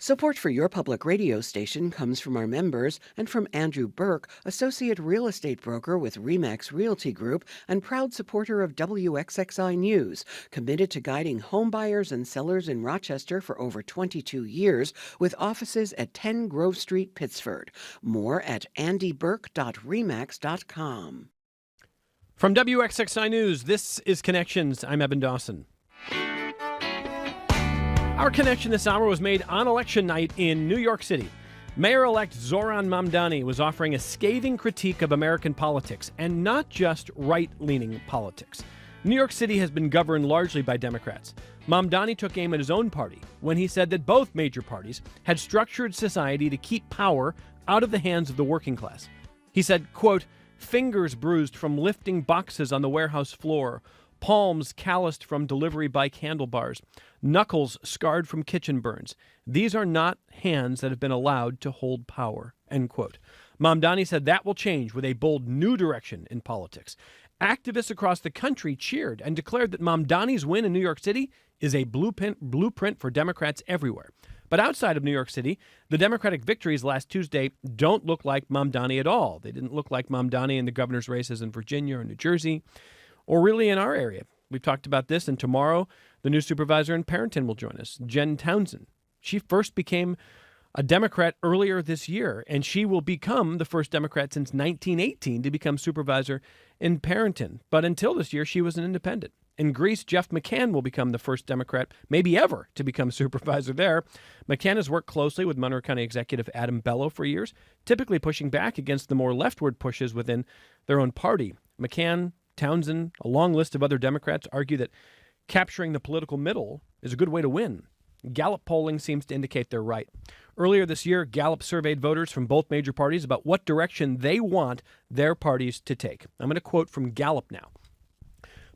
Support for your public radio station comes from our members and from Andrew Burke, Associate Real Estate Broker with RE/MAX Realty Group and proud supporter of WXXI News, committed to guiding home buyers and sellers in Rochester for over 22 years with offices at 10 Grove Street, Pittsford. More at andyburke.remax.com. From WXXI News, this is Connections. I'm Evan Dawson. Our connection this hour was made on election night in New York City. Mayor-elect Zoran Mamdani was offering a scathing critique of American politics, and not just right-leaning politics. New York City has been governed largely by Democrats. Mamdani took aim at his own party when he said that both major parties had structured society to keep power out of the hands of the working class. He said, quote, "Fingers bruised from lifting boxes on the warehouse floor, palms calloused from delivery bike handlebars, knuckles scarred from kitchen burns. These are not hands that have been allowed to hold power," end quote. Mamdani said that will change with a bold new direction in politics. Activists across the country cheered and declared that Mamdani's win in New York City is a blueprint for Democrats everywhere. But outside of New York City, the Democratic victories last Tuesday don't look like Mamdani at all. They didn't look like Mamdani in the governor's races in Virginia or New Jersey, or really in our area. We've talked about this, and tomorrow the new supervisor in Parenton will join us, Jen Townsend. She first became a Democrat earlier this year, and she will become the first Democrat since 1918 to become supervisor in Parenton. But until this year, she was an independent. In Greece, Jeff McCann will become the first Democrat, maybe ever, to become supervisor there. McCann has worked closely with Monroe County Executive Adam Bello for years, typically pushing back against the more leftward pushes within their own party. McCann, Townsend, a long list of other Democrats argue that capturing the political middle is a good way to win. Gallup polling seems to indicate they're right. Earlier this year, Gallup surveyed voters from both major parties about what direction they want their parties to take. I'm going to quote from Gallup now.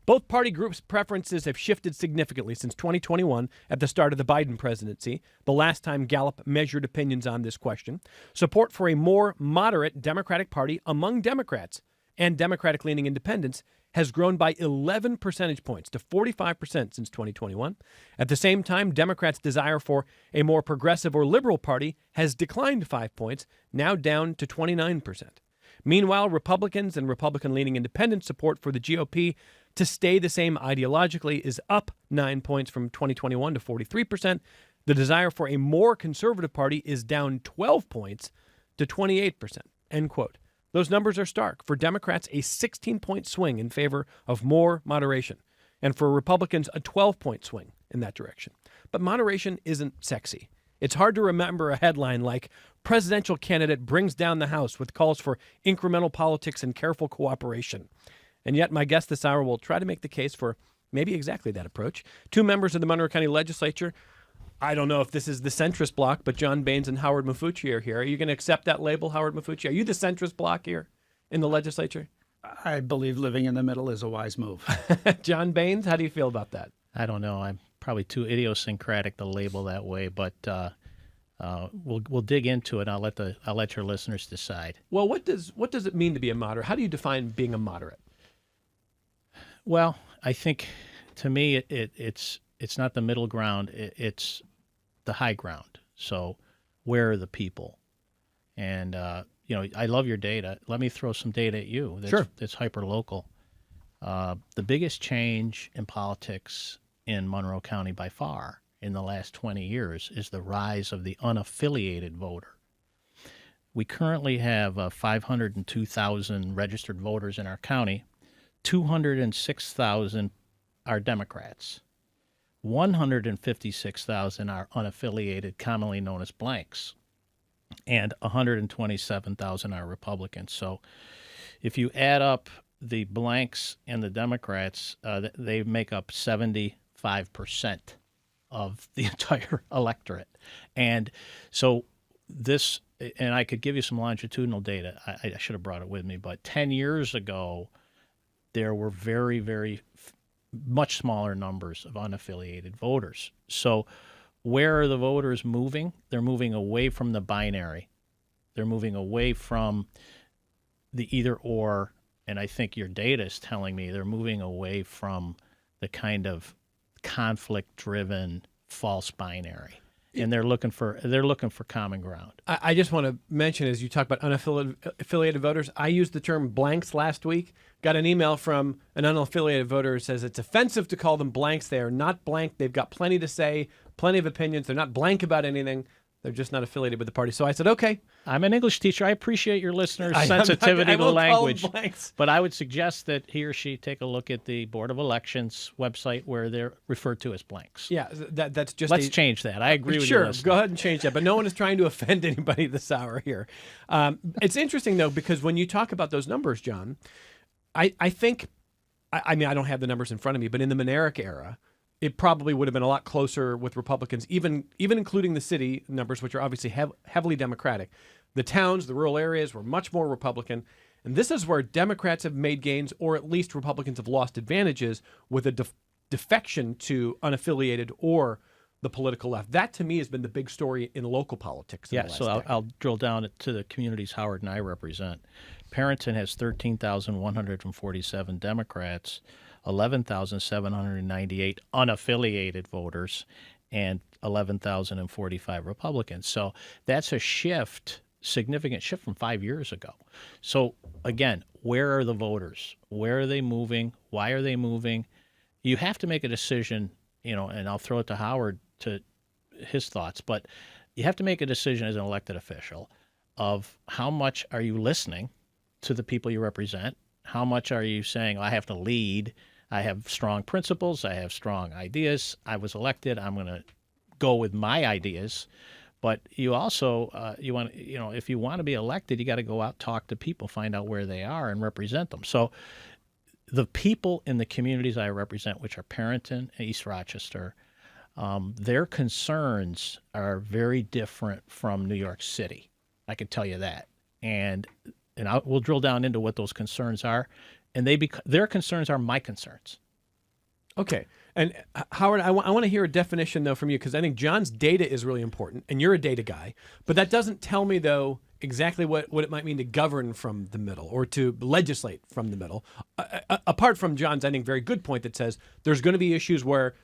"Both party groups' preferences have shifted significantly since 2021 at the start of the Biden presidency, the last time Gallup measured opinions on this question. Support for a more moderate Democratic Party among Democrats and Democratic-leaning independents has grown by 11 percentage points to 45% since 2021. At the same time, Democrats' desire for a more progressive or liberal party has declined 5 points, now down to 29%. Meanwhile, Republicans and Republican-leaning independent support for the GOP to stay the same ideologically is up 9 points from 2021 to 43%. The desire for a more conservative party is down 12 points to 28%, end quote. Those numbers are stark. For Democrats, a 16-point swing in favor of more moderation, and for Republicans, a 12-point swing in that direction. But moderation isn't sexy. It's hard to remember a headline like, "Presidential candidate brings down the House with calls for incremental politics and careful cooperation." And yet my guest this hour will try to make the case for maybe exactly that approach. Two members of the Monroe County Legislature. I don't know if this is the centrist bloc, but John Baynes and Howard Maffucci are here. Are you going to accept that label, Howard Maffucci? Are you the centrist bloc here in the legislature? I believe living in the middle is a wise move. John Baynes, how do you feel about that? I don't know. I'm probably too idiosyncratic to label that way, but we'll dig into it. I'll let your listeners decide. Well, what does it mean to be a moderate? How do you define being a moderate? Well, I think to me it's not the middle ground. It's the high ground. So where are the people? And I love your data. Let me throw some data at you. Sure. That's hyper local. The biggest change in politics in Monroe County by far in the last 20 years is the rise of the unaffiliated voter. We currently have 502,000 registered voters in our county. 206,000 are Democrats. 156,000 are unaffiliated, commonly known as blanks, and 127,000 are Republicans. So if you add up the blanks and the Democrats, they make up 75% of the entire electorate. And so this, and I could give you some longitudinal data. I should have brought it with me, but 10 years ago, there were very, very much smaller numbers of unaffiliated voters. So where are the voters moving? They're moving away from the binary. They're moving away from the either or, and I think your data is telling me they're moving away from the kind of conflict-driven false binary. and they're looking for common ground. I just want to mention, as you talk about unaffiliated voters, I used the term blanks last week. Got an email from an unaffiliated voter who says it's offensive to call them blanks. They are not blank. They've got plenty to say, plenty of opinions. They're not blank about anything. They're just not affiliated with the party. So I said, okay. I'm an English teacher. I appreciate your listeners' sensitivity to language. But I would suggest that he or she take a look at the Board of Elections website where they're referred to as blanks. Yeah, that's just. Let's change that. I agree with you. Sure, go ahead and change that. But no one is trying to offend anybody this hour here. It's interesting, though, because when you talk about those numbers, John, I think, I mean, I don't have the numbers in front of me, but in the Monroe era, it probably would have been a lot closer with Republicans, even including the city numbers, which are obviously heavily Democratic. The towns, the rural areas were much more Republican. And this is where Democrats have made gains, or at least Republicans have lost advantages with a defection to unaffiliated or the political left. That, to me, has been the big story in local politics. Yeah, so I'll drill down to the communities Howard and I represent. Parenton has 13,147 Democrats, 11,798 unaffiliated voters, and 11,045 Republicans. So that's a significant shift from 5 years ago. So again, where are the voters? Where are they moving? Why are they moving? You have to make a decision, and I'll throw it to Howard to his thoughts, but you have to make a decision as an elected official of how much are you listening to the people you represent? How much are you saying, I have to lead? I have strong principles. I have strong ideas. I was elected. I'm going to go with my ideas. But you also, if you want to be elected, you got to go out, talk to people, find out where they are, and represent them. So the people in the communities I represent, which are Parenton and East Rochester, their concerns are very different from New York City. I can tell you that. And we'll drill down into what those concerns are. And their concerns are my concerns. Okay. And Howard, I want to hear a definition, though, from you, because I think John's data is really important, and you're a data guy. But that doesn't tell me, though, exactly what it might mean to govern from the middle or to legislate from the middle. Apart from John's, I think, very good point that says there's going to be issues where,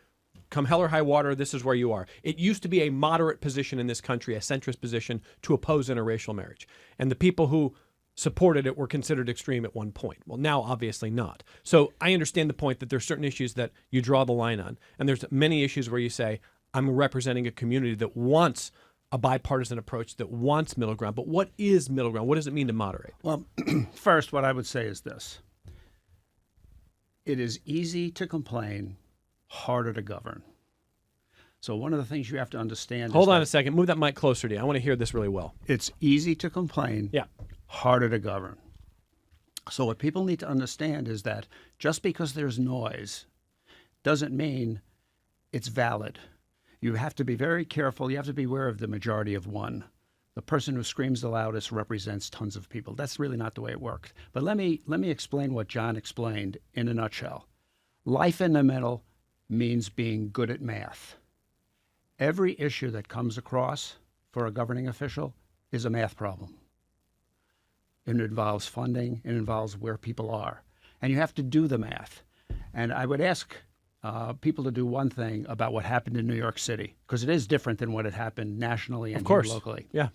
come hell or high water, this is where you are. It used to be a moderate position in this country, a centrist position, to oppose interracial marriage. And the people who supported it were considered extreme at one point. Well, now obviously not. So I understand the point that there's certain issues that you draw the line on. And there's many issues where you say, I'm representing a community that wants a bipartisan approach, that wants middle ground. But what is middle ground? What does it mean to moderate? Well, first, what I would say is this. It is easy to complain, harder to govern. So one of the things you have to understand Hold on a second. Move that mic closer to you. I want to hear this really well. It's easy to complain. Yeah. Harder to govern. So what people need to understand is that just because there's noise doesn't mean it's valid. You have to be very careful. You have to be aware of the majority of one. The person who screams the loudest represents tons of people. That's really not the way it worked. But let me explain what John explained in a nutshell. Life in the middle means being good at math. Every issue that comes across for a governing official is a math problem. It involves funding. It involves where people are. And you have to do the math. And I would ask people to do one thing about what happened in New York City, because it is different than what had happened nationally and here locally. Yeah.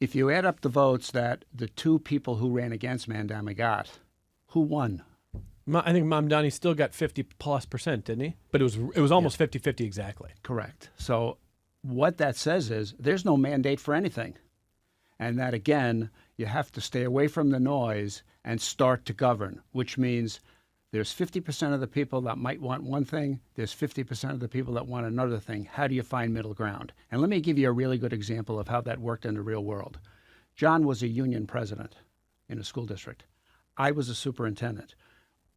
If you add up the votes that the two people who ran against Mamdani got, who won? I think Mamdani still got 50+%, didn't he? But it was almost 50-50 exactly. Correct. So what that says is there's no mandate for anything. And that, again, you have to stay away from the noise and start to govern, which means there's 50% of the people that might want one thing. There's 50% of the people that want another thing. How do you find middle ground? And let me give you a really good example of how that worked in the real world. John was a union president in a school district. I was a superintendent,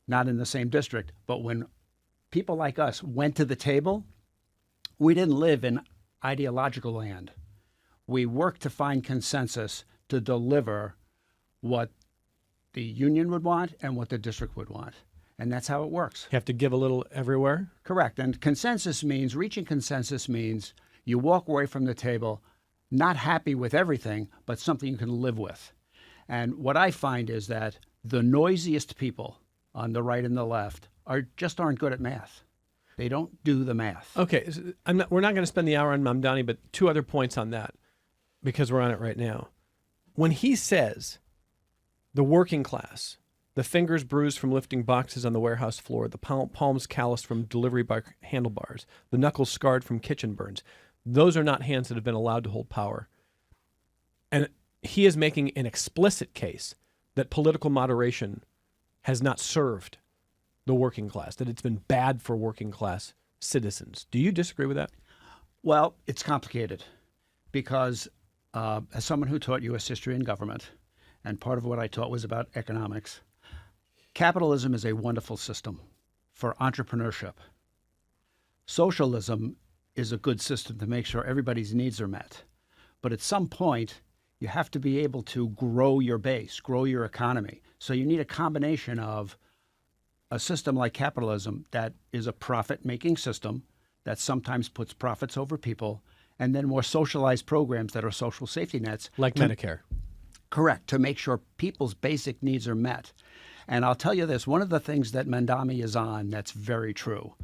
not in the same district. But when people like us went to the table, we didn't live in ideological land. We worked to find consensus to deliver what the union would want and what the district would want. And that's how it works. You have to give a little everywhere? Correct. And reaching consensus means you walk away from the table not happy with everything, but something you can live with. And what I find is that the noisiest people on the right and the left aren't good at math. They don't do the math. Okay, so we're not going to spend the hour on Mamdani, but two other points on that, because we're on it right now. When he says the working class, the fingers bruised from lifting boxes on the warehouse floor, the palms calloused from delivery by handlebars, the knuckles scarred from kitchen burns, those are not hands that have been allowed to hold power. And he is making an explicit case that political moderation has not served the working class, that it's been bad for working class citizens. Do you disagree with that? Well, it's complicated because as someone who taught U.S. history and government, and part of what I taught was about economics, capitalism is a wonderful system for entrepreneurship. Socialism is a good system to make sure everybody's needs are met. But at some point, you have to be able to grow your base, grow your economy. So you need a combination of a system like capitalism that is a profit-making system that sometimes puts profits over people, and then more socialized programs that are social safety nets. Like Medicare. Correct, to make sure people's basic needs are met. And I'll tell you this, one of the things that Mamdani is on that's very true.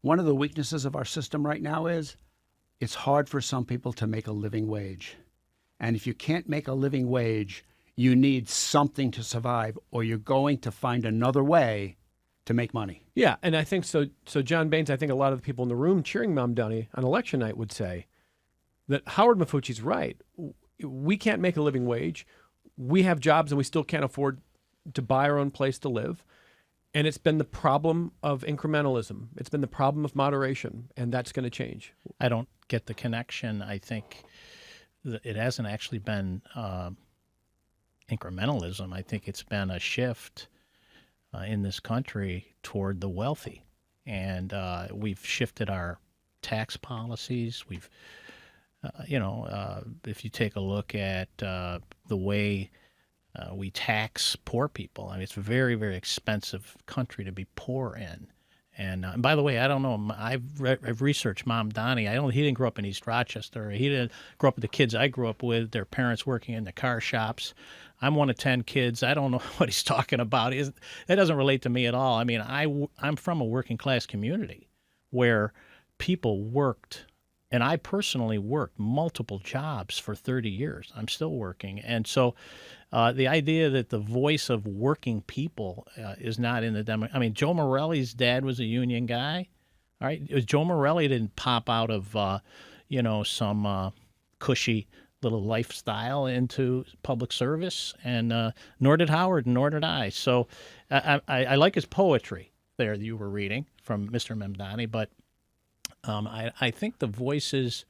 One of the weaknesses of our system right now is it's hard for some people to make a living wage. And if you can't make a living wage, you need something to survive, or you're going to find another way to make money. Yeah, and I think so. So John Baynes, I think a lot of the people in the room cheering Mamdani on election night would say that Howard Maffucci's right. We can't make a living wage. We have jobs and we still can't afford to buy our own place to live. And it's been the problem of incrementalism. It's been the problem of moderation, and that's going to change. I don't get the connection. I think it hasn't actually been incrementalism. I think it's been a shift in this country toward the wealthy. And we've shifted our tax policies. We've, if you take a look at the way we tax poor people, I mean, it's a very, very expensive country to be poor in. And by the way, I don't know. I've researched Mamdani. He didn't grow up in East Rochester. He didn't grow up with the kids I grew up with. Their parents working in the car shops. I'm one of 10 kids. I don't know what he's talking about. That doesn't relate to me at all. I mean, I'm from a working class community where people worked, and I personally worked multiple jobs for 30 years. I'm still working, and so the idea that the voice of working people is not in the demo. I mean, Joe Morelli's dad was a union guy. All right, Joe Morelli didn't pop out of some cushy little lifestyle into public service, and nor did Howard, nor did I. So I like his poetry there that you were reading from Mr. Mamdani, but I think the voices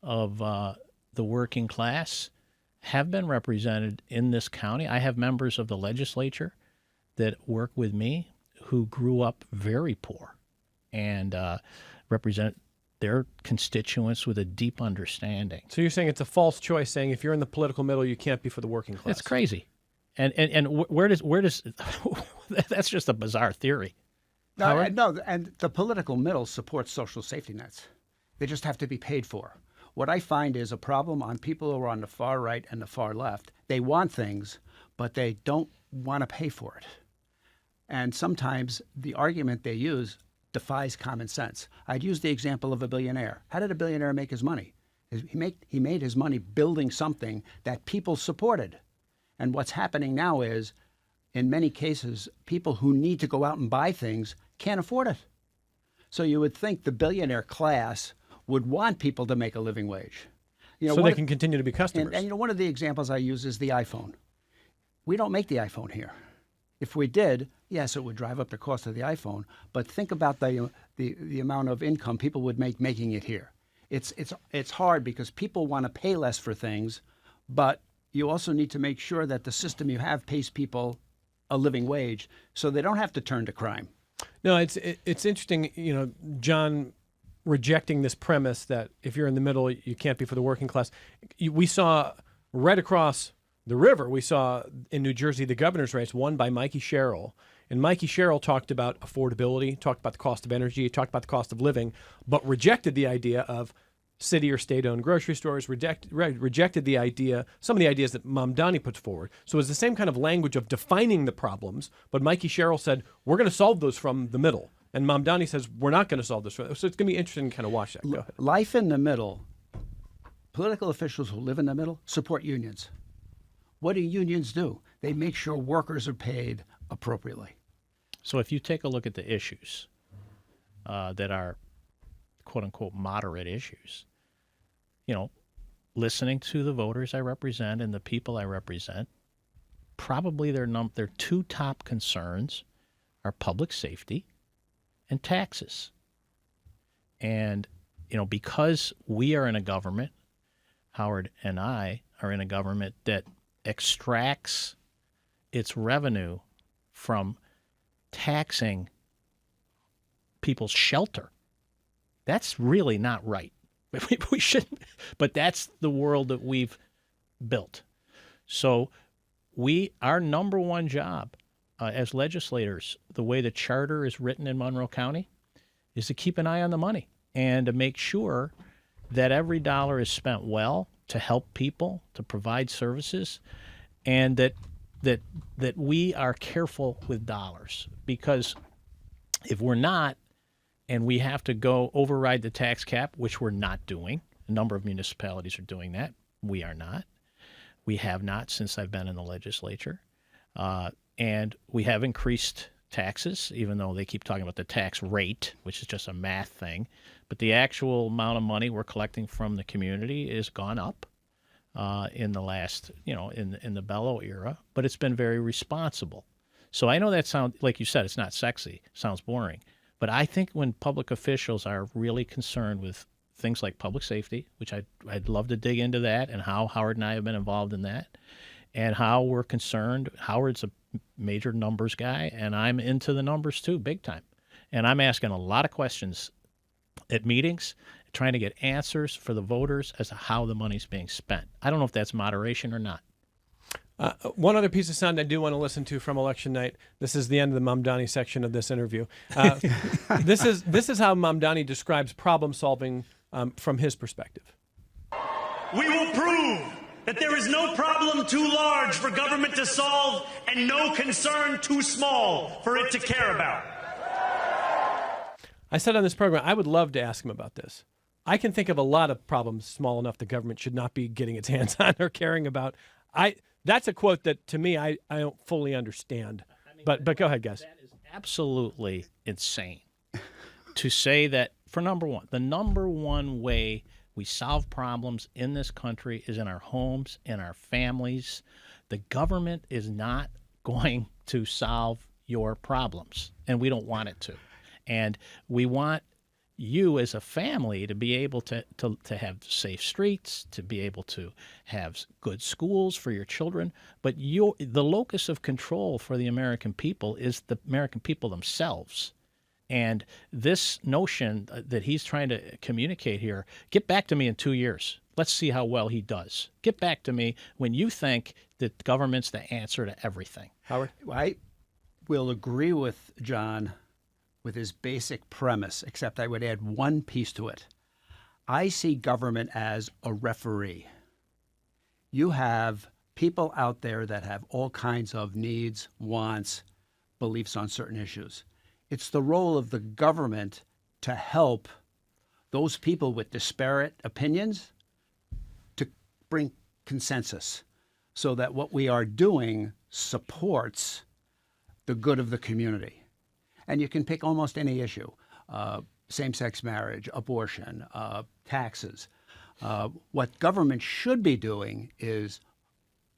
of the working class have been represented in this county. I have members of the legislature that work with me who grew up very poor and represent their constituents with a deep understanding. So you're saying it's a false choice, saying if you're in the political middle, you can't be for the working class. It's crazy. And where does that's just a bizarre theory. No, and the political middle supports social safety nets. They just have to be paid for. What I find is a problem on people who are on the far right and the far left. They want things, but they don't want to pay for it. And sometimes the argument they use defies common sense. I'd use the example of a billionaire. How did a billionaire make his money? He made his money building something that people supported. And what's happening now is, in many cases, people who need to go out and buy things can't afford it. So you would think the billionaire class would want people to make a living wage. So they can continue to be customers. And one of the examples I use is the iPhone. We don't make the iPhone here. If we did, yes, it would drive up the cost of the iPhone. But think about the amount of income people would make making it here. It's hard because people want to pay less for things, but you also need to make sure that the system you have pays people a living wage so they don't have to turn to crime. No, it's interesting, John rejecting this premise that if you're in the middle, you can't be for the working class. We saw right across the river, we saw in New Jersey the governor's race won by Mikey Sherrill. And Mikey Sherrill talked about affordability, talked about the cost of energy, talked about the cost of living, but rejected the idea of city or state-owned grocery stores, rejected the idea, some of the ideas that Mamdani puts forward. So it's the same kind of language of defining the problems, but Mikey Sherrill said, we're going to solve those from the middle. And Mamdani says, we're not going to solve this. So it's going to be interesting to kind of watch that. Go ahead. Life in the middle, political officials who live in the middle support unions. What do unions do? They make sure workers are paid appropriately. So if you take a look at the issues that are quote-unquote moderate issues, listening to the voters I represent and the people I represent, probably their two top concerns are public safety and taxes. And, because we are in a government, Howard and I are in a government that extracts its revenue from taxing people's shelter. That's really not right. We shouldn't, but that's the world that we've built. So our number one job as legislators, the way the charter is written in Monroe County, is to keep an eye on the money and to make sure that every dollar is spent well to help people, to provide services, and that we are careful with dollars. Because if we're not, and we have to go override the tax cap, which we're not doing, a number of municipalities are doing that. We are not. We have not since I've been in the legislature. And we have increased taxes, even though they keep talking about the tax rate, which is just a math thing. But the actual amount of money we're collecting from the community has gone up in the last, in the Bellow era. But it's been very responsible. So I know that sounds, like you said, it's not sexy, sounds boring. But I think when public officials are really concerned with things like public safety, which I'd love to dig into that, and how Howard and I have been involved in that, and how we're concerned. Howard's a major numbers guy, and I'm into the numbers too, big time. And I'm asking a lot of questions at meetings, trying to get answers for the voters as to how the money's being spent. I don't know if that's moderation or not. One other piece of sound I do want to listen to from election night. This is the end of the Mamdani section of this interview. This is how Mamdani describes problem solving from his perspective. We will prove that there is no problem too large for government to solve and no concern too small for it to care about. I said on this program, I would love to ask him about this. I can think of a lot of problems small enough the government should not be getting its hands on or caring about. That's a quote that, to me, I don't fully understand. But go ahead, guys. That is absolutely insane to say that, for number one, the number one way we solve problems in this country is in our homes, in our families. The government is not going to solve your problems, and we don't want it to. And we want you as a family to be able to have safe streets, to be able to have good schools for your children. But the locus of control for the American people is the American people themselves. And this notion that he's trying to communicate here, get back to me in 2 years. Let's see how well he does. Get back to me when you think that government's the answer to everything. Howard? I will agree with John with his basic premise, except I would add one piece to it. I see government as a referee. You have people out there that have all kinds of needs, wants, beliefs on certain issues. It's the role of the government to help those people with disparate opinions to bring consensus so that what we are doing supports the good of the community. And you can pick almost any issue, same-sex marriage, abortion, taxes. What government should be doing is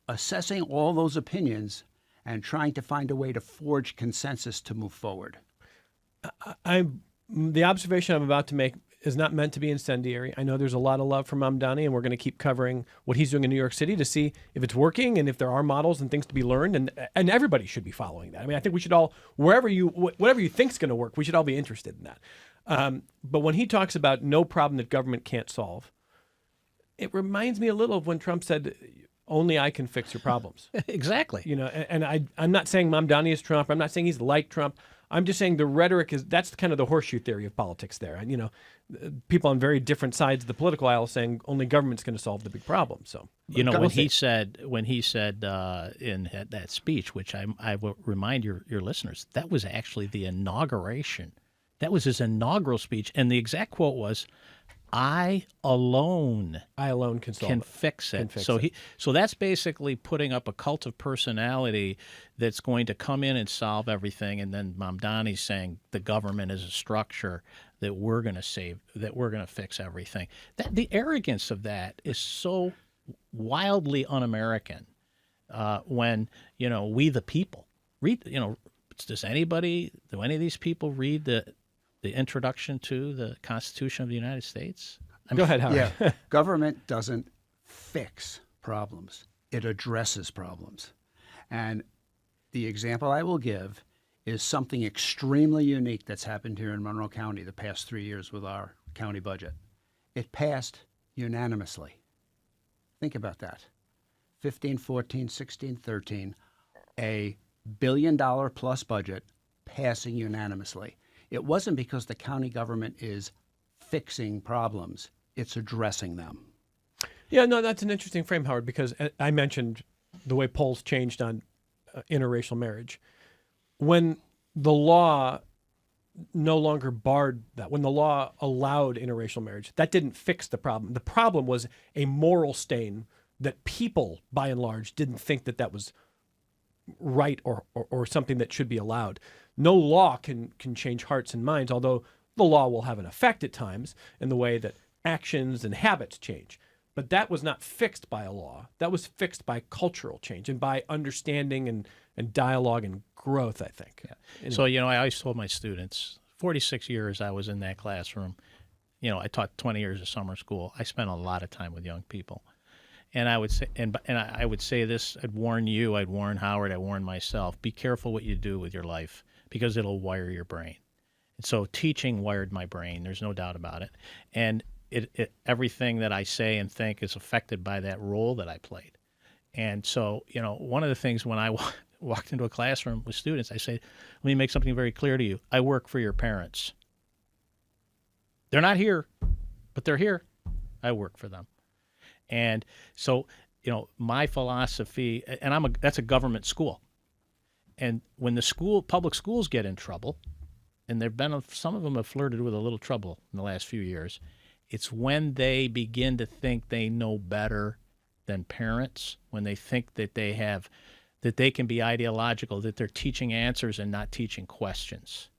assessing all those opinions and trying to find a way to forge consensus to move forward. The observation I'm about to make is not meant to be incendiary. I know there's a lot of love for Mamdani, and we're going to keep covering what he's doing in New York City to see if it's working and if there are models and things to be learned, and everybody should be following that. I mean, I think we should all, whatever you think is going to work, we should all be interested in that. But when he talks about no problem that government can't solve, it reminds me a little of when Trump said, only I can fix your problems. Exactly. And I'm not saying Mamdani is Trump. I'm not saying he's like Trump. I'm just saying the rhetoric that's kind of the horseshoe theory of politics there. And, people on very different sides of the political aisle saying only government's going to solve the big problem. So, when he said in that speech, which I will remind your listeners, that was actually the inauguration That was his inaugural speech. And the exact quote was, I alone can solve can it. fix it. Can fix so it. so that's basically putting up a cult of personality that's going to come in and solve everything. And then Mamdani's saying the government is a structure that we're going to save, that we're going to fix everything. The arrogance of that is so wildly un-American. When we the people read, do any of these people read the introduction to the Constitution of the United States? Go ahead, Howard. Yeah, government doesn't fix problems. It addresses problems. And the example I will give is something extremely unique that's happened here in Monroe County the past 3 years with our county budget. It passed unanimously. Think about that. 15, 14, 16, 13, a $1 billion plus budget passing unanimously. It wasn't because the county government is fixing problems, it's addressing them. Yeah, no, that's an interesting frame, Howard, because I mentioned the way polls changed on interracial marriage. When the law no longer barred that, when the law allowed interracial marriage, that didn't fix the problem. The problem was a moral stain that people, by and large, didn't think that was right or something that should be allowed. No law can change hearts and minds, although the law will have an effect at times in the way that actions and habits change. But that was not fixed by a law. That was fixed by cultural change and by understanding and dialogue and growth, I think. Yeah. Anyway. So, I always told my students, 46 years I was in that classroom. I taught 20 years of summer school. I spent a lot of time with young people. And I would say, I would say this, I'd warn you, I'd warn Howard, I'd warn myself, be careful what you do with your life because it'll wire your brain. And so teaching wired my brain, there's no doubt about it. And everything that I say and think is affected by that role that I played. And so, one of the things when I walked into a classroom with students, I say, let me make something very clear to you. I work for your parents. They're not here, but they're here. I work for them. And so, my philosophy, and that's a government school. And when the public schools get in trouble, and some of them have flirted with a little trouble in the last few years, it's when they begin to think they know better than parents, when they think that they can be ideological, that they're teaching answers and not teaching questions.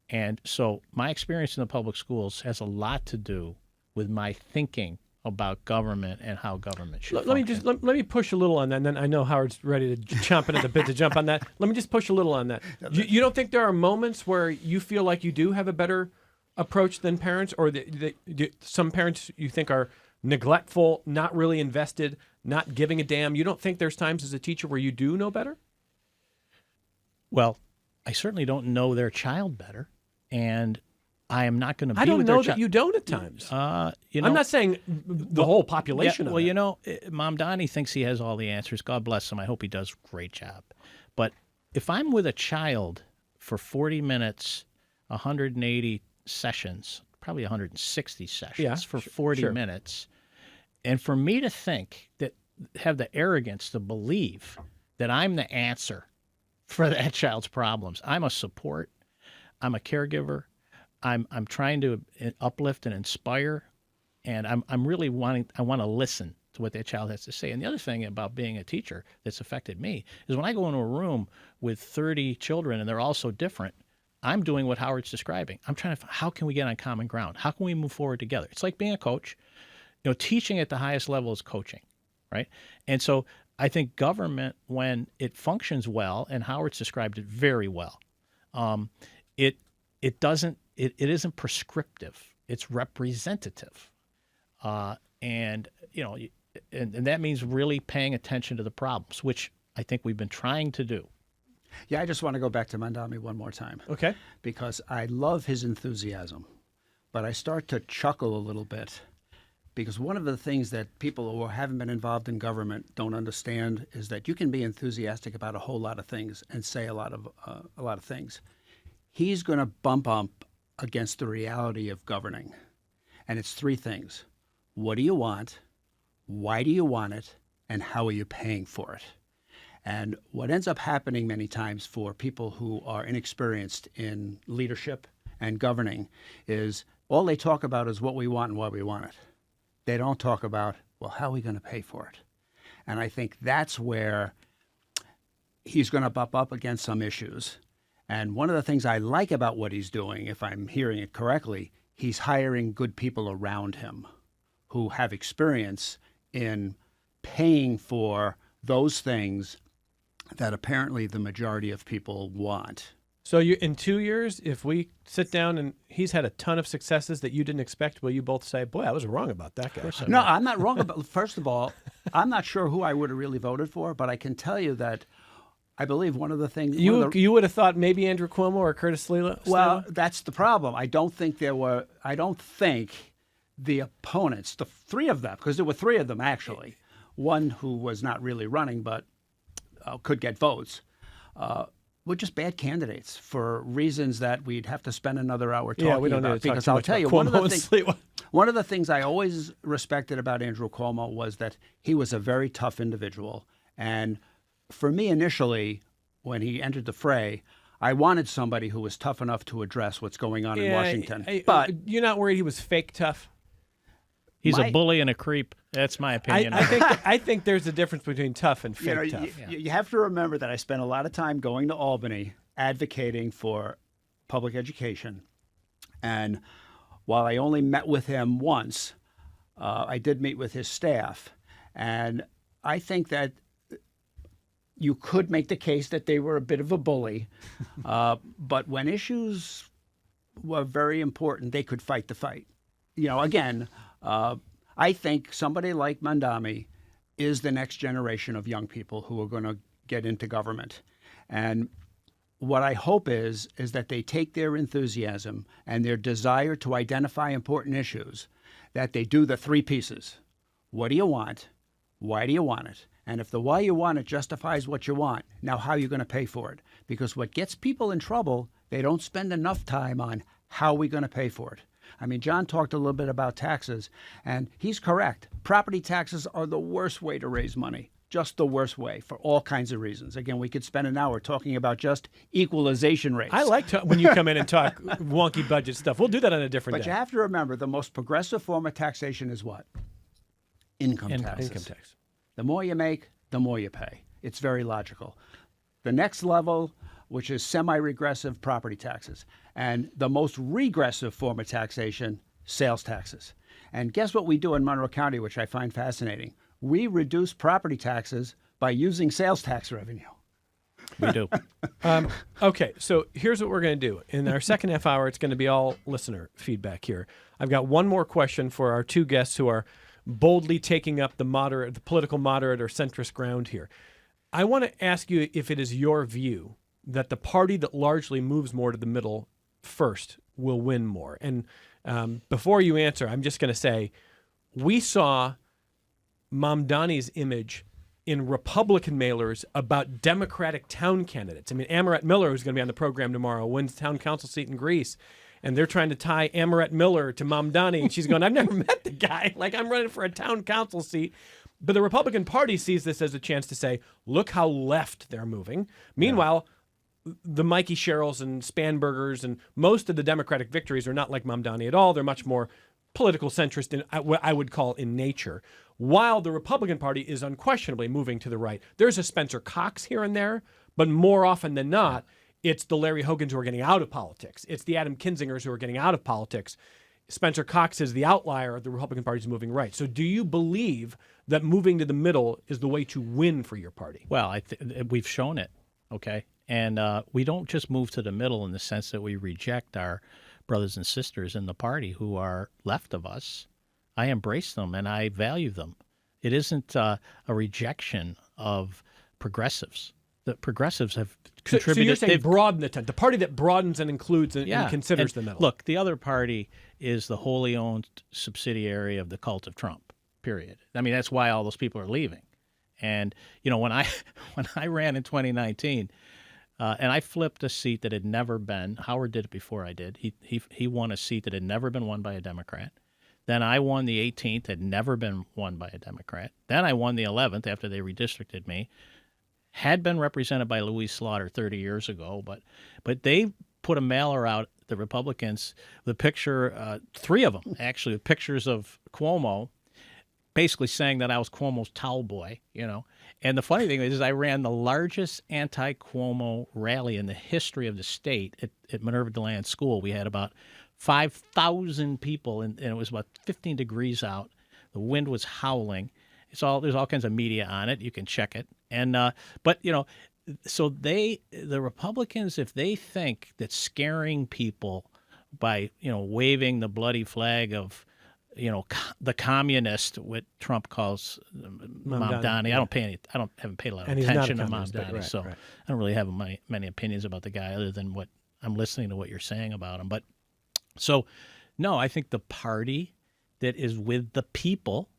And so my experience in the public schools has a lot to do with my thinking about government and how government should function. Let me push a little on that, and then I know Howard's ready to jump in at the bit to jump on that. Let me just push a little on that. You don't think there are moments where you feel like you do have a better approach than parents, or some parents you think are neglectful, not really invested, not giving a damn? You don't think there's times as a teacher where you do know better? Well, I certainly don't know their child better, and I am not going to be I don't with know their that you don't at times. I'm not saying the whole population. Well, Mamdani thinks he has all the answers. God bless him. I hope he does a great job. But if I'm with a child for 40 minutes, 180 sessions, probably 160 sessions for 40 minutes, and for me to have the arrogance to believe that I'm the answer for that child's problems. I'm a support. I'm a caregiver. I'm trying to uplift and inspire, and I want to listen to what that child has to say. And the other thing about being a teacher that's affected me is when I go into a room with 30 children and they're all so different, I'm doing what Howard's describing. I'm trying to how can we get on common ground? How can we move forward together? It's like being a coach. Teaching at the highest level is coaching, right? And so I think government, when it functions well, and Howard's described it very well, it isn't prescriptive. It's representative, and that means really paying attention to the problems, which I think we've been trying to do. Yeah, I just want to go back to Mamdani one more time. Okay. Because I love his enthusiasm, but I start to chuckle a little bit because one of the things that people who haven't been involved in government don't understand is that you can be enthusiastic about a whole lot of things and say a lot of things. He's going to bump up against the reality of governing, and it's three things: what do you want, why do you want it, and how are you paying for it? And what ends up happening many times for people who are inexperienced in leadership and governing is all they talk about is what we want and why we want it. They don't talk about, well, how are we going to pay for it? And I think that's where he's going to bump up against some issues. And one of the things I like about what he's doing, if I'm hearing it correctly, he's hiring good people around him who have experience in paying for those things that apparently the majority of people want. So you, in 2 years, if we sit down and he's had a ton of successes that you didn't expect, will you both say, boy, I was wrong about that guy? No, I'm not wrong about, first of all, I'm not sure who I would have really voted for, but I can tell you that I believe one of the things... You would have thought maybe Andrew Cuomo or Curtis Sliwa? Well, that's the problem. I don't think the opponents, the three of them, because there were three of them actually, one who was not really running but could get votes, were just bad candidates for reasons that we'd have to spend another hour talking yeah, we don't about. Need to talk because too I'll much tell you, about one of the things I always respected about Andrew Cuomo was that he was a very tough individual. And for me, initially, when he entered the fray, I wanted somebody who was tough enough to address what's going on in Washington. But you're not worried he was fake tough? He's a bully and a creep. That's my opinion. I think there's a difference between tough and fake tough. You have to remember that I spent a lot of time going to Albany advocating for public education. And while I only met with him once, I did meet with his staff. And I think that you could make the case that they were a bit of a bully. But when issues were very important, they could fight the fight. Again, I think somebody like Mamdani is the next generation of young people who are going to get into government. And what I hope is that they take their enthusiasm and their desire to identify important issues, that they do the three pieces. What do you want? Why do you want it? And if the why you want it justifies what you want, now how are you going to pay for it? Because what gets people in trouble, they don't spend enough time on how are we going to pay for it. I mean, John talked a little bit about taxes, and he's correct. Property taxes are the worst way to raise money, just the worst way for all kinds of reasons. Again, we could spend an hour talking about just equalization rates. I like when you come in and talk wonky budget stuff. We'll do that on a different day. But you have to remember, the most progressive form of taxation is what? Income taxes. Income tax. The more you make, the more you pay. It's very logical. The next level, which is semi-regressive, property taxes. And the most regressive form of taxation, sales taxes. And guess what we do in Monroe County, which I find fascinating? We reduce property taxes by using sales tax revenue. We do. Okay, so here's what we're going to do. In our second half hour, it's going to be all listener feedback here. I've got one more question for our two guests who are boldly taking up the political moderate or centrist ground here. I want to ask you if it is your view that the party that largely moves more to the middle first will win more. And before you answer, I'm just going to say we saw Mamdani's image in Republican mailers about Democratic town candidates. I mean, Amaret Miller, who's going to be on the program tomorrow, wins town council seat in Greece. And they're trying to tie Amaret Miller to Mamdani. And she's going, I've never met the guy. Like, I'm running for a town council seat. But the Republican Party sees this as a chance to say, look how left they're moving. Meanwhile, the Mikey Sherrills and Spanbergers and most of the Democratic victories are not like Mamdani at all. They're much more political centrist in what I would call in nature. While the Republican Party is unquestionably moving to the right. There's a Spencer Cox here and there, but more often than not, it's the Larry Hogans who are getting out of politics. It's the Adam Kinzingers who are getting out of politics. Spencer Cox is the outlier. The Republican Party is moving right. So do you believe that moving to the middle is the way to win for your party? Well, we've shown it, okay? And we don't just move to the middle in the sense that we reject our brothers and sisters in the party who are left of us. I embrace them and I value them. It isn't a rejection of progressives. The progressives have contributed. So you're saying broaden the tent, the party that broadens and includes and considers the middle. Look, the other party is the wholly owned subsidiary of the cult of Trump, period. I mean, that's why all those people are leaving. And, when I ran in 2019, and I flipped a seat that had never been, Howard did it before I did. He won a seat that had never been won by a Democrat. Then I won the 18th, had never been won by a Democrat. Then I won the 11th after they redistricted me. Had been represented by Louise Slaughter 30 years ago, but they put a mailer out the Republicans, the picture, three of them actually, with pictures of Cuomo, basically saying that I was Cuomo's towel boy, you know. And the funny thing is I ran the largest anti-Cuomo rally in the history of the state at Minerva DeLand School. We had about 5,000 people, and it was about 15 degrees out. The wind was howling. There's all kinds of media on it. You can check it. And but you know, so the Republicans, if they think that scaring people by waving the bloody flag of the communist, what Trump calls Mamdani. Yeah. I haven't paid a lot of And he's not a attention to communist, Mamdani, right, so right. I don't really have many opinions about the guy other than what I'm listening to what you're saying about him. But so, no, I think the party that is with the people,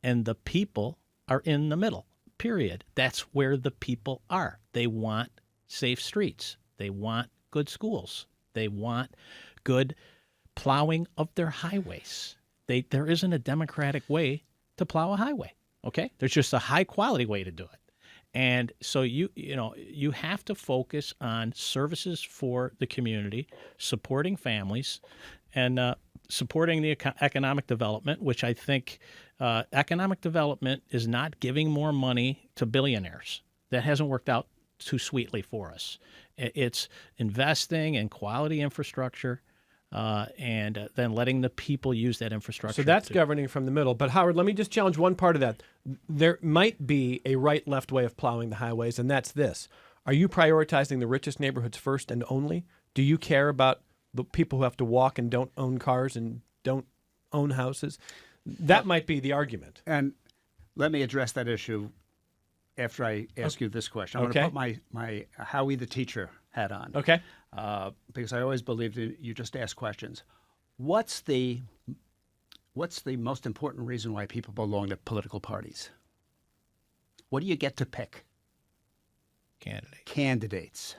and the people are in the middle, period. That's where the people are. They want safe streets. They want good schools. They want good plowing of their highways. There isn't a democratic way to plow a highway, okay? There's just a high-quality way to do it. And so you have to focus on services for the community, supporting families, and supporting the economic development, which I think economic development is not giving more money to billionaires. That hasn't worked out too sweetly for us. It's investing in quality infrastructure, and then letting the people use that infrastructure. So that's governing from the middle. But Howard, let me just challenge one part of that. There might be a right-left way of plowing the highways, and that's this. Are you prioritizing the richest neighborhoods first and only? Do you care about the people who have to walk and don't own cars and don't own houses? That might be the argument. And let me address that issue after I ask you this question. I'm Okay. going to put my Howie the teacher hat on. Okay. Because I always believed that you just ask questions. What's the most important reason why people belong to political parties? What do you get to pick? Candidates.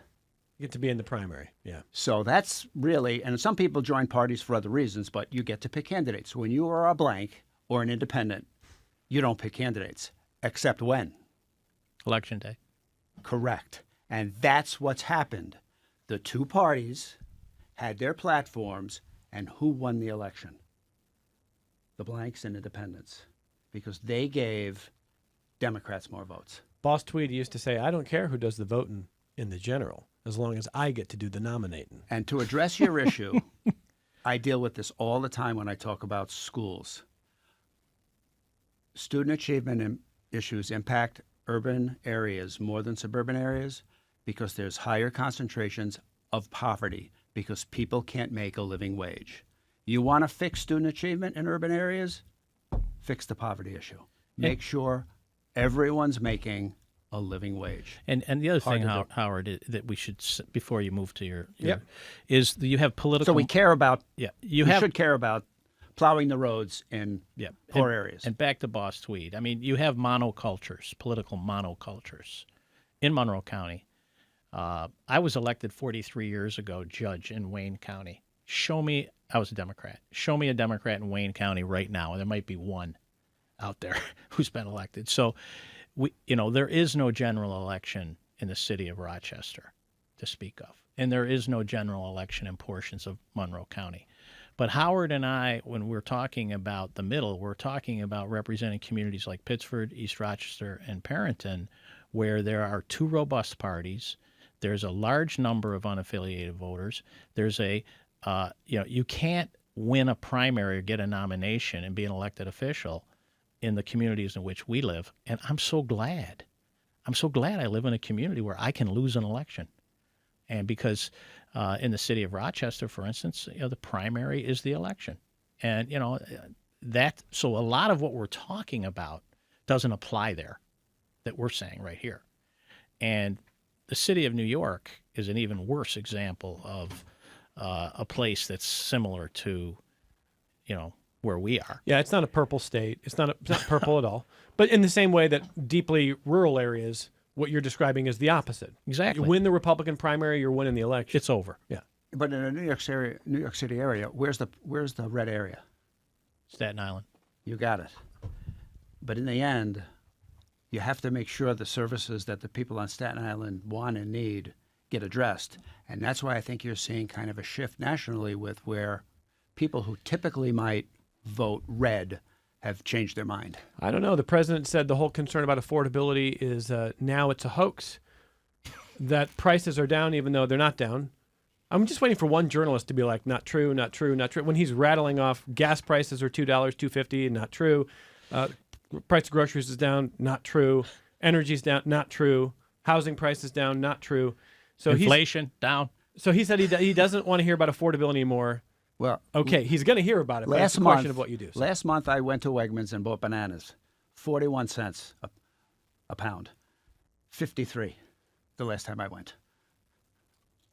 You get to be in the primary. Yeah. So that's really, and some people join parties for other reasons, but you get to pick candidates. When you are a blank or an independent, you don't pick candidates, except when? Election day. Correct. And that's what's happened. The two parties had their platforms, and who won the election? The blanks and independents, because they gave Democrats more votes. Boss Tweed used to say, I don't care who does the voting in the general, as long as I get to do the nominating. And to address your issue, I deal with this all the time when I talk about schools. Student achievement issues impact urban areas more than suburban areas because there's higher concentrations of poverty because people can't make a living wage. You want to fix student achievement in urban areas? Fix the poverty issue. Make sure everyone's making a living wage. And the other thing, to do. Howard, that we should, before you move to your Yep. is that you have political. So we care about, we should care about plowing the roads in poor areas. And back to Boss Tweed. I mean, you have monocultures, political monocultures in Monroe County. I was elected 43 years ago, judge in Wayne County. I was a Democrat. Show me a Democrat in Wayne County right now, and there might be one out there who's been elected. So, there is no general election in the city of Rochester to speak of, and there is no general election in portions of Monroe County. But Howard and I, when we're talking about the middle, we're talking about representing communities like Pittsford, East Rochester, and Perrington, where there are two robust parties. There's a large number of unaffiliated voters. There's you can't win a primary or get a nomination and be an elected official in the communities in which we live. And I'm so glad I live in a community where I can lose an election. And because in the city of Rochester, for instance, the primary is the election. And, so a lot of what we're talking about doesn't apply there that we're saying right here. And the city of New York is an even worse example of a place that's similar to, where we are. Yeah, it's not a purple state. It's not purple at all. But in the same way that deeply rural areas, what you're describing is the opposite. Exactly. You win the Republican primary, you're winning the election. It's over. Yeah. But in a New York City area, where's the red area? Staten Island. You got it. But in the end, you have to make sure the services that the people on Staten Island want and need get addressed. And that's why I think you're seeing kind of a shift nationally with where people who typically might vote red have changed their mind. I don't know. The president said the whole concern about affordability is now it's a hoax, that prices are down even though they're not down. I'm just waiting for one journalist to be like, not true, not true, not true. When he's rattling off gas prices are $2, $2.50, not true. Price of groceries is down, not true. Energy's down, not true. Housing prices down, not true. So Inflation down. So he said he doesn't want to hear about affordability anymore. Well, okay, he's going to hear about it, but it's a question of what you do. So. Last month, I went to Wegmans and bought bananas, 41 cents a pound, 53 the last time I went.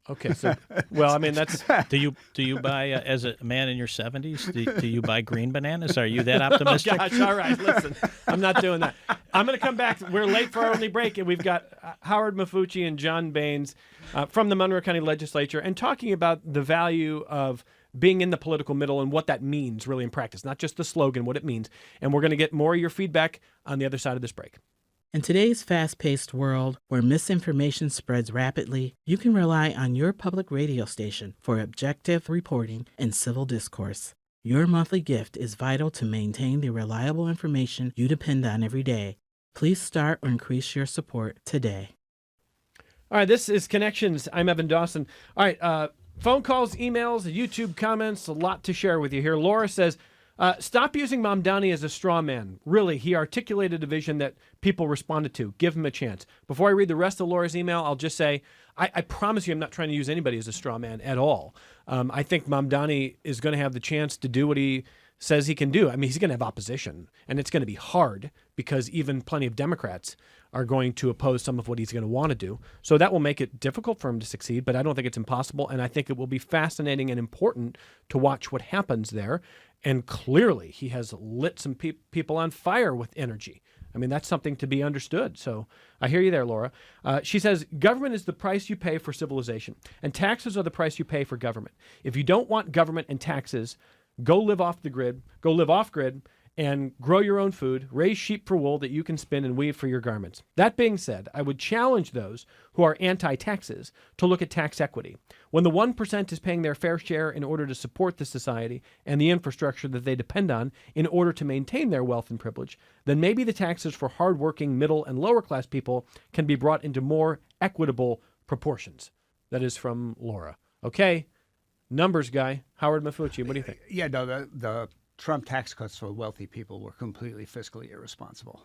Okay, so well, I mean that's. Do you buy as a man in your 70s? Do you buy green bananas? Are you that optimistic? Oh gosh! All right, listen, I'm not doing that. I'm going to come back. We're late for our only break, and we've got Howard Maffucci and John Baynes from the Monroe County Legislature, and talking about the value of being in the political middle and what that means really in practice, not just the slogan, what it means. And we're going to get more of your feedback on the other side of this break. In today's fast-paced world where misinformation spreads rapidly, you can rely on your public radio station for objective reporting and civil discourse. Your monthly gift is vital to maintain the reliable information you depend on every day. Please start or increase your support today. All right, this is Connections. I'm Evan Dawson. All right, phone calls, emails, YouTube comments, a lot to share with you here. Laura says, stop using Mamdani as a straw man. Really, he articulated a vision that people responded to. Give him a chance. Before I read the rest of Laura's email, I'll just say, I promise you I'm not trying to use anybody as a straw man at all. I think Mamdani is going to have the chance to do what he says he can do. I mean, he's going to have opposition, and it's going to be hard because even plenty of Democrats are going to oppose some of what he's going to want to do. So that will make it difficult for him to succeed, but I don't think it's impossible, and I think it will be fascinating and important to watch what happens there. And clearly, he has lit some people on fire with energy. I mean, that's something to be understood. So I hear you there, Laura. She says, government is the price you pay for civilization, and taxes are the price you pay for government. If you don't want government and taxes, go live off the grid, go live off grid, and grow your own food, raise sheep for wool that you can spin and weave for your garments. That being said, I would challenge those who are anti-taxes to look at tax equity. When the 1% is paying their fair share in order to support the society and the infrastructure that they depend on in order to maintain their wealth and privilege, then maybe the taxes for hardworking middle and lower class people can be brought into more equitable proportions. That is from Laura. Okay, numbers guy, Howard Maffucci, what do you think? Yeah, no, the Trump tax cuts for wealthy people were completely fiscally irresponsible.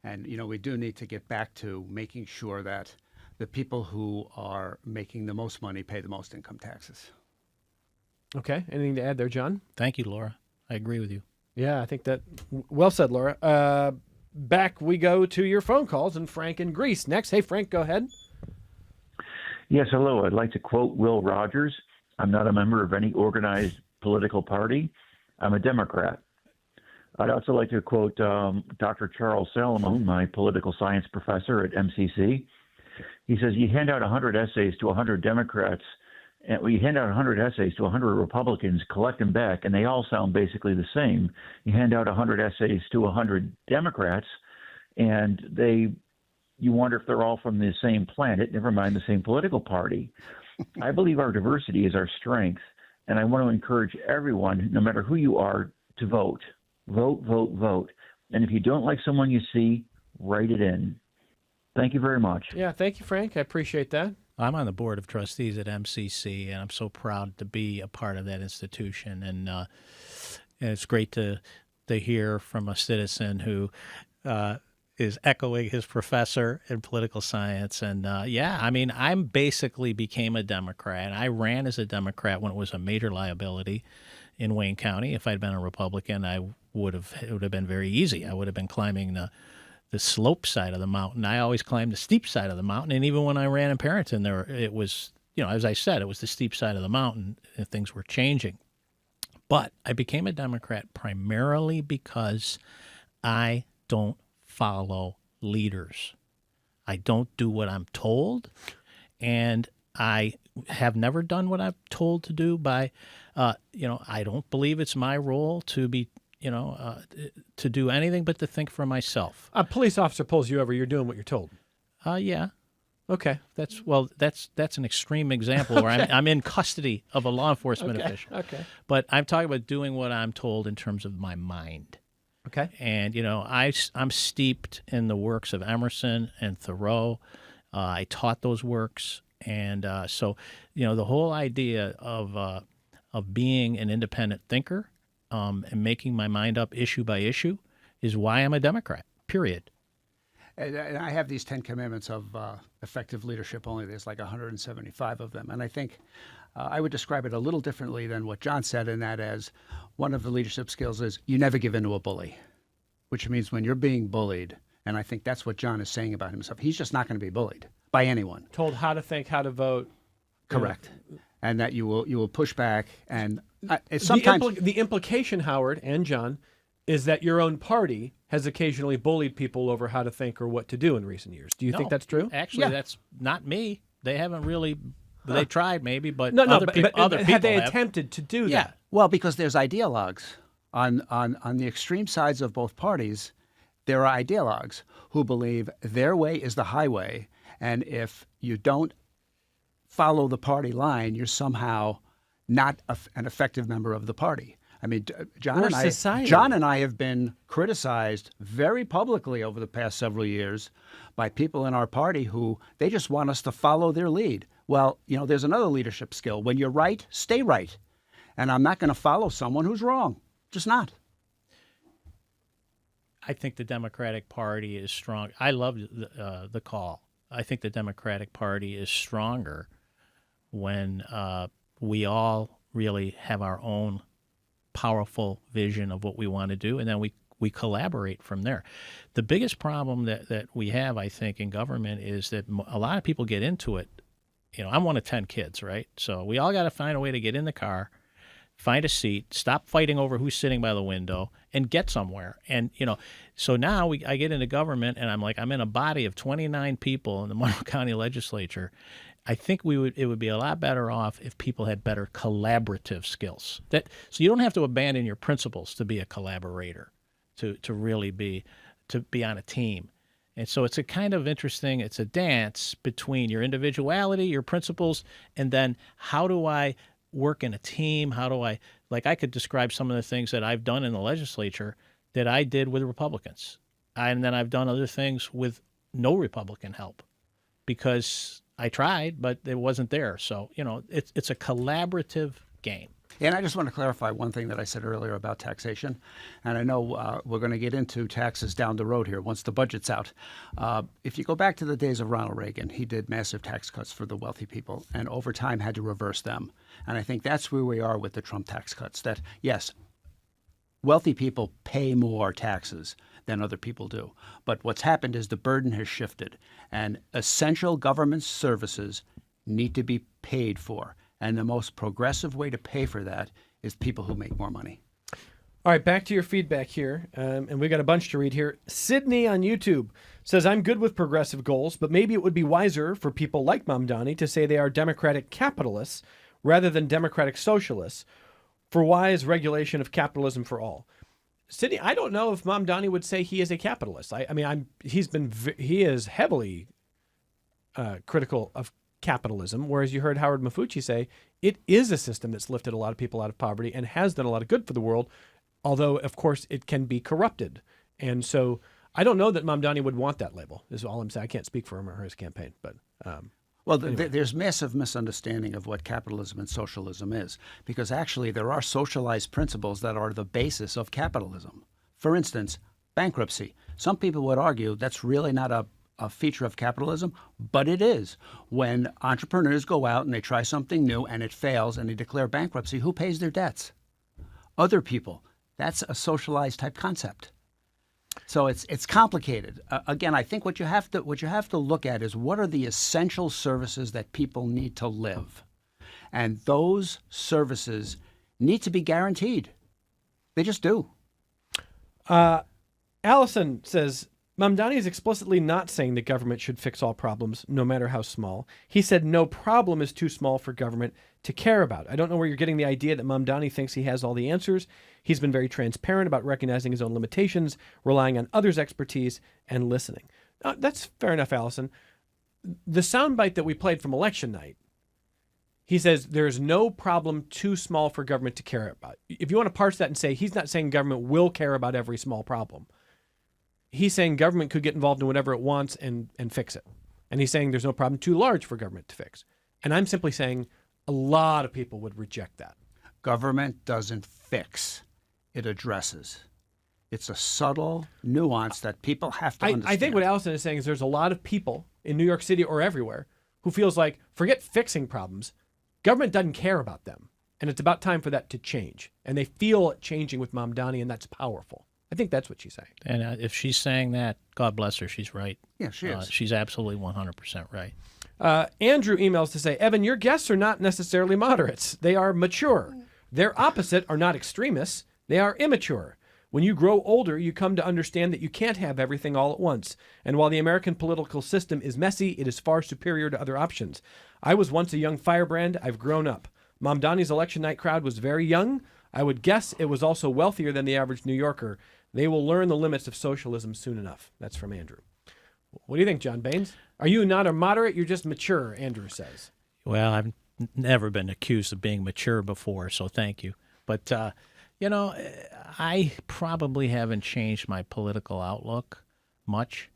And, you know, we do need to get back to making sure that the people who are making the most money pay the most income taxes. Okay, anything to add there, John? Thank you, Laura. I agree with you. Yeah, I think that, well said, Laura. Back we go to your phone calls, and Frank in Greece next. Hey, Frank, go ahead. Yes, hello. I'd like to quote Will Rogers. I'm not a member of any organized political party. I'm a Democrat. I'd also like to quote Dr. Charles Salomon, my political science professor at MCC. He says, you hand out 100 essays to 100 Democrats, and you hand out 100 essays to 100 Republicans, collect them back, and they all sound basically the same. You hand out 100 essays to 100 Democrats, and you wonder if they're all from the same planet, never mind the same political party. I believe our diversity is our strength. And I want to encourage everyone, no matter who you are, to vote. Vote, vote, vote. And if you don't like someone you see, write it in. Thank you very much. Yeah, thank you, Frank. I appreciate that. I'm on the board of trustees at MCC, and I'm so proud to be a part of that institution. And it's great to hear from a citizen who is echoing his professor in political science. And yeah, I mean, I basically became a Democrat. I ran as a Democrat when it was a major liability in Wayne County. If I'd been a Republican, it would have been very easy. I would have been climbing the slope side of the mountain. I always climbed the steep side of the mountain. And even when I ran in Parenton, it was, as I said, it was the steep side of the mountain and things were changing. But I became a Democrat primarily because I don't follow leaders. I don't do what I'm told, and I have never done what I'm told to do by, I don't believe it's my role to be, to do anything but to think for myself. A police officer pulls you over, you're doing what you're told. Yeah. Okay. That's an extreme example where I'm in custody of a law enforcement official. Okay. But I'm talking about doing what I'm told in terms of my mind. Okay. And I'm steeped in the works of Emerson and Thoreau. I taught those works, and so the whole idea of being an independent thinker and making my mind up issue by issue is why I'm a Democrat. Period. And I have these 10 commandments of effective leadership. Only there's like 175 of them, and I think I would describe it a little differently than what John said, in that as one of the leadership skills is you never give in to a bully, which means when you're being bullied, and I think that's what John is saying about himself, he's just not going to be bullied by anyone. Told how to think, how to vote. Correct. And that you will push back, and it's sometimes the implication, Howard and John, is that your own party has occasionally bullied people over how to think or what to do in recent years. Do you think that's true? Actually, that's not me. They haven't really. They tried maybe, but No, other people have they attempted to do yeah. that? Well, because there's ideologues on the extreme sides of both parties. There are ideologues who believe their way is the highway, and if you don't follow the party line, you're somehow not an effective member of the party. I mean, John and I have been criticized very publicly over the past several years by people in our party who they just want us to follow their lead. Well, there's another leadership skill. When you're right, stay right. And I'm not going to follow someone who's wrong. Just not. I think the Democratic Party is strong. I love the call. I think the Democratic Party is stronger when we all really have our own powerful vision of what we want to do, and then we collaborate from there. The biggest problem that we have, I think, in government is that a lot of people get into it. I'm one of 10 kids, right? So we all got to find a way to get in the car, find a seat, stop fighting over who's sitting by the window, and get somewhere. And, so now I get into government, and I'm in a body of 29 people in the Monroe County Legislature. I think it would be a lot better off if people had better collaborative skills. So you don't have to abandon your principles to be a collaborator, to really be on a team. And so it's a kind of interesting, it's a dance between your individuality, your principles, and then how do I work in a team? How do I could describe some of the things that I've done in the legislature that I did with Republicans. And then I've done other things with no Republican help because I tried, but it wasn't there. So, it's a collaborative game. And I just want to clarify one thing that I said earlier about taxation. And I know we're going to get into taxes down the road here once the budget's out. If you go back to the days of Ronald Reagan, he did massive tax cuts for the wealthy people and over time had to reverse them. And I think that's where we are with the Trump tax cuts, that, yes, wealthy people pay more taxes than other people do. But what's happened is the burden has shifted, and essential government services need to be paid for. And the most progressive way to pay for that is people who make more money. All right, back to your feedback here. And we got a bunch to read here. Sydney on YouTube says, I'm good with progressive goals, but maybe it would be wiser for people like Mamdani to say they are democratic capitalists rather than democratic socialists for wise regulation of capitalism for all. Sydney, I don't know if Mamdani would say he is a capitalist. He is heavily critical of capitalism, whereas you heard Howard Maffucci say it is a system that's lifted a lot of people out of poverty and has done a lot of good for the world, although, of course, it can be corrupted. And so I don't know that Mamdani would want that label, is all I'm saying. I can't speak for him or his campaign. But anyway. There's massive misunderstanding of what capitalism and socialism is, because actually there are socialized principles that are the basis of capitalism. For instance, bankruptcy. Some people would argue that's really not a feature of capitalism, but it is. When entrepreneurs go out and they try something new and it fails and they declare bankruptcy, who pays their debts? Other people. That's a socialized type concept. So it's complicated. Again, I think what you have to look at is what are the essential services that people need to live, and those services need to be guaranteed. They just do. Allison says, Mamdani is explicitly not saying the government should fix all problems, no matter how small. He said no problem is too small for government to care about. I don't know where you're getting the idea that Mamdani thinks he has all the answers. He's been very transparent about recognizing his own limitations, relying on others' expertise, and listening. That's fair enough, Allison. the soundbite that we played from election night, he says there's no problem too small for government to care about. If you want to parse that and say he's not saying government will care about every small problem. He's saying government could get involved in whatever it wants and fix it. And he's saying there's no problem too large for government to fix. And I'm simply saying a lot of people would reject that. Government doesn't fix, it addresses. It's a subtle nuance that people have to understand. I think what Allison is saying is there's a lot of people in New York City or everywhere who feels like, forget fixing problems, government doesn't care about them. And it's about time for that to change. And they feel it changing with Mamdani, and that's powerful. I think that's what she's saying. And if she's saying that, God bless her, she's right. Yeah, she is. She's absolutely 100% right. Andrew emails to say, Evan, your guests are not necessarily moderates. They are mature. Their opposite are not extremists. They are immature. When you grow older, you come to understand that you can't have everything all at once. And while the American political system is messy, it is far superior to other options. I was once a young firebrand. I've grown up. Mamdani's election night crowd was very young. I would guess it was also wealthier than the average New Yorker. They will learn the limits of socialism soon enough. That's from Andrew. What do you think, John Baynes? Are you not a moderate? You're just mature, Andrew says. Well, I've never been accused of being mature before, so thank you. But, I probably haven't changed my political outlook much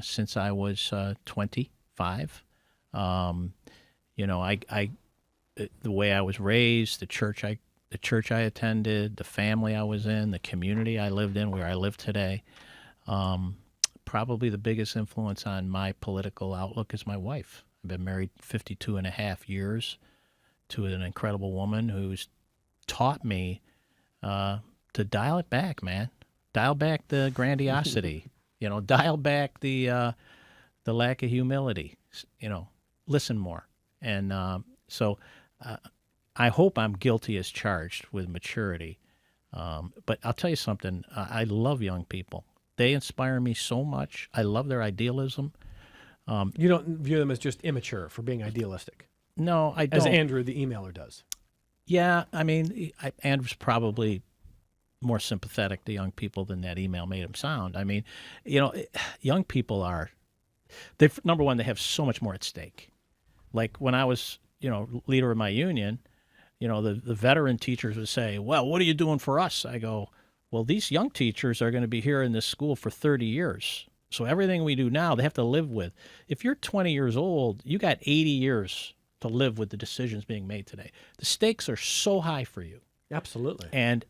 since I was 25. The way I was raised, the church I attended, the family I was in, the community I lived in, where I live today. Probably the biggest influence on my political outlook is my wife. I've been married 52 and a half years to an incredible woman who's taught me to dial it back, man. Dial back the grandiosity. Dial back the lack of humility. Listen more. And so I hope I'm guilty as charged with maturity. But I'll tell you something. I love young people. They inspire me so much. I love their idealism. You don't view them as just immature for being idealistic? No, I don't. As Andrew, the emailer, does. Yeah, I mean, Andrew's probably more sympathetic to young people than that email made him sound. I mean, young people are, number one, they have so much more at stake. Like when I was, leader of my union, the veteran teachers would say, well, what are you doing for us? I go, well, these young teachers are going to be here in this school for 30 years. So everything we do now, they have to live with. If you're 20 years old, you got 80 years to live with the decisions being made today. The stakes are so high for you. Absolutely. And,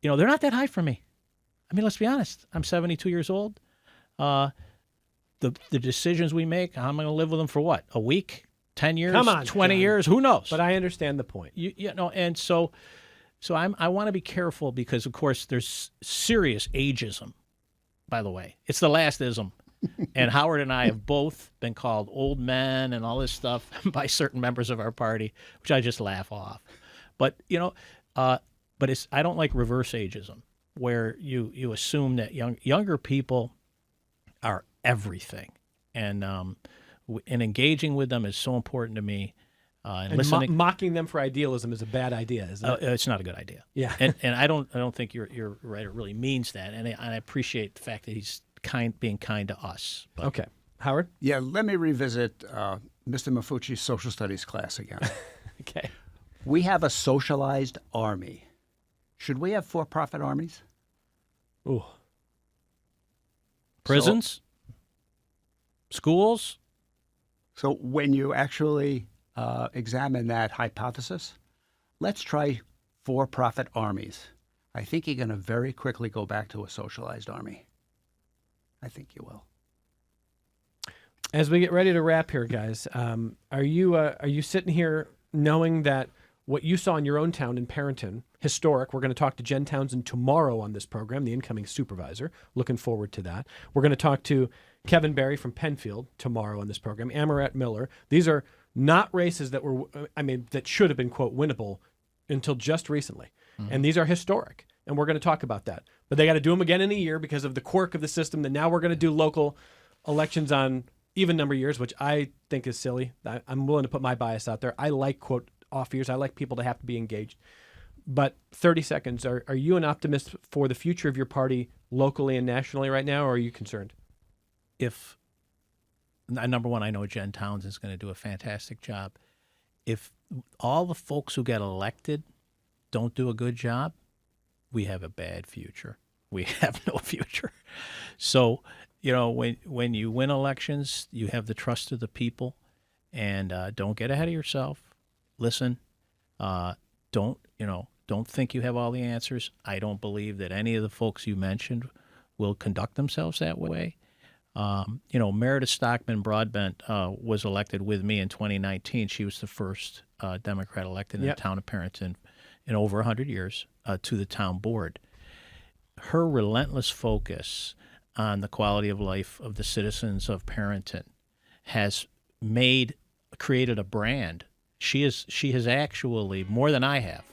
they're not that high for me. I mean, let's be honest. I'm 72 years old. The decisions we make, I'm going to live with them for what? A week? 10 years? Come on, 20 John. years? Who knows? But I understand the point. And so I want to be careful because, of course, there's serious ageism, by the way. It's the last ism. And Howard and I have both been called old men and all this stuff by certain members of our party, which I just laugh off. But, I don't like reverse ageism, where you assume that younger people are everything. And engaging with them is so important to me. And listening, mocking them for idealism is a bad idea, isn't it? It's not a good idea. Yeah. and I don't think you're right. It really means that, and I appreciate the fact that he's being kind to us. But. Okay, Howard. Yeah, let me revisit Mr. Maffucci's social studies class again. Okay. We have a socialized army. Should we have for-profit armies? Ooh. Prisons, schools. So when you actually examine that hypothesis, let's try for-profit armies. I think you're going to very quickly go back to a socialized army. I think you will. As we get ready to wrap here, guys, are you sitting here knowing that what you saw in your own town in Parenton, historic? We're going to talk to Jen Townsend tomorrow on this program, the incoming supervisor. Looking forward to that. We're going to talk to Kevin Barry from Penfield tomorrow on this program. Amaret Miller. These are not races that that should have been, quote, winnable until just recently. Mm-hmm. And these are historic. And we're going to talk about that. But they got to do them again in a year because of the quirk of the system that now we're going to do local elections on even number years, which I think is silly. I'm willing to put my bias out there. I like, quote, off years. I like people to have to be engaged. But 30 seconds, are you an optimist for the future of your party locally and nationally right now, or are you concerned? If number one, I know Jen Townsend's going to do a fantastic job. If all the folks who get elected don't do a good job, we have a bad future. We have no future. So, when you win elections, you have the trust of the people, and don't get ahead of yourself. Listen, don't think you have all the answers. I don't believe that any of the folks you mentioned will conduct themselves that way. Meredith Stockman Broadbent was elected with me in 2019. She was the first Democrat elected in the town of Parenton in over 100 years to the town board. Her relentless focus on the quality of life of the citizens of Parenton has created a brand. She has actually, more than I have,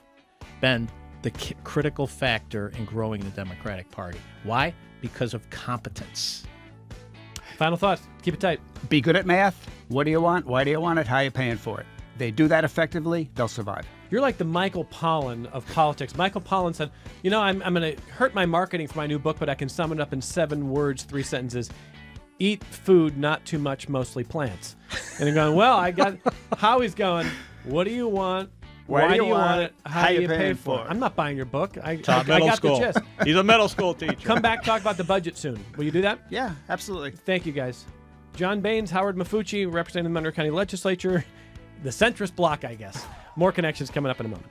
been the critical factor in growing the Democratic Party. Why? Because of competence. Final thoughts. Keep it tight. Be good at math. What do you want? Why do you want it? How are you paying for it? They do that effectively, they'll survive. You're like the Michael Pollan of politics. Michael Pollan said, I'm going to hurt my marketing for my new book, but I can sum it up in 7 words, 3 sentences. Eat food, not too much, mostly plants. And they're going, well, I got Howie's going, what do you want? Why do you want it? How do you pay for it? I'm not buying your book. I got the gist. He's a middle school teacher. Come back, talk about the budget soon. Will you do that? Yeah, absolutely. Thank you, guys. John Baynes, Howard Maffucci, representing the Monroe County Legislature. The centrist bloc, I guess. More connections coming up in a moment.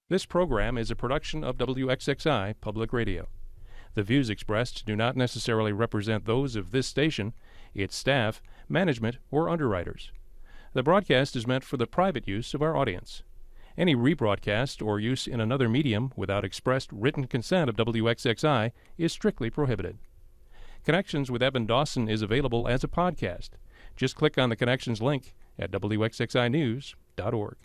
This program is a production of WXXI Public Radio. The views expressed do not necessarily represent those of this station, its staff, management, or underwriters. The broadcast is meant for the private use of our audience. Any rebroadcast or use in another medium without expressed written consent of WXXI is strictly prohibited. Connections with Evan Dawson is available as a podcast. Just click on the Connections link at WXXInews.org.